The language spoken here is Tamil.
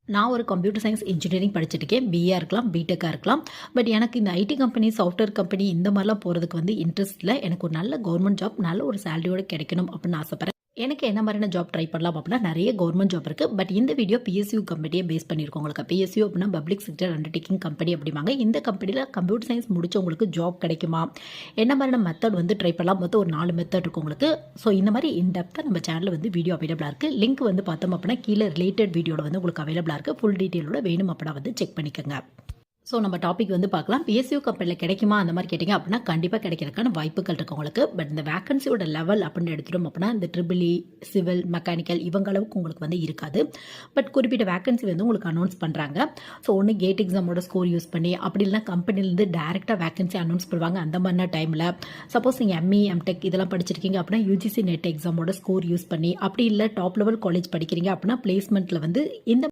நான் ஒரு கம்ப்யூட்டர் சயின்ஸ் இன்ஜினியரிங் படிச்சிருக்கேன். பிஏ இருக்கலாம், பிடெக்கா இருக்கலாம். பட் எனக்கு இந்த ஐடி கம்பெனி, சாஃப்ட்வேர் கம்பெனி இந்த மாதிரிலாம் போகிறதுக்கு வந்து இன்ட்ரெஸ்ட் இல்ல. எனக்கு ஒரு நல்ல கவர்மெண்ட் ஜாப், நல்ல ஒரு சேலரியோட கிடைக்கணும் அப்படின்னு ஆசைப்படுறேன். எனக்கு என்ன மாதிரியான ஜாப் ட்ரை பண்ணலாம் அப்படின்னா நிறைய கவர்மெண்ட் ஜாப் இருக்குது. பட் இந்த வீடியோ பிஎஸ்யூ கம்பெனியை பேஸ் பண்ணியிருக்கோம். உங்களுக்கு பிஎஸ்யூ அப்படின்னா பப்ளிக் செக்டர் அண்டர்டேக்கிங் கம்பெனி அப்படிம்பாங்க. இந்த கம்பெனியில் கம்ப்யூட்டர் சயின்ஸ் முடிச்சவங்களுக்கு ஜாப் கிடைக்குமா, என்ன மாதிரியான மெத்தட் வந்து ட்ரை பண்ணலாம். மொத்தம் ஒரு 4 மெத்தட் இருக்கும் உங்களுக்கு. ஸோ இந்த மாதிரி இன்டெப்த்தாக நம்ம சேனலில் வந்து வீடியோ அவைலபிளாக இருக்குது. லிங்க் வந்து பார்த்தோம் அப்படின்னா கீழே ரிலேட்டட் வீடியோட வந்து உங்களுக்கு அவைலபிளாக இருக்குது. ஃபுல் டீட்டெயிலோட வேணும் அப்படின்னா வந்து செக் பண்ணிக்கோங்க. ஸோ நம்ம டாபிக் வந்து பார்க்கலாம். பிஎஸ்யூ கம்பெனியில் கிடைக்குமா அந்த மாதிரி கேட்டிங்க அப்படின்னா கண்டிப்பாக கிடைக்கிறதுக்கான வாய்ப்புகள் இருக்குது உங்களுக்கு. பட் இந்த வேகன்சியோட லெவல் அப்படின்னு எடுத்துட்டோம் அப்படின்னா இந்த ட்ரிபிள் இ, சிவில், மெக்கானிக்கல் இவங்க அளவுக்கு உங்களுக்கு வந்து இருக்காது. பட் குறிப்பிட்ட வேகன்சி வந்து உங்களுக்கு அனௌன்ஸ் பண்ணுறாங்க. ஸோ ஒன்று கேட் எக்ஸாமோட ஸ்கோர் யூஸ் பண்ணி, அப்படி இல்லைனா கம்பெனிலேருந்து டேரெக்டாக வேகன்சி அனௌன்ஸ் பண்ணுவாங்க. அந்த மாதிரினா டைமில் சப்போஸ் நீங்கள் எம்இ, எம்டெக் இதெல்லாம் படிச்சிருக்கீங்க அப்படின்னா யூஜிசி நெட் எக்ஸாமோட ஸ்கோர் யூஸ் பண்ணி, அப்படி இல்லை டாப் லெவல் காலேஜ் படிக்கிறீங்க அப்படின்னா பிளேஸ்மெண்ட்டில் வந்து இந்த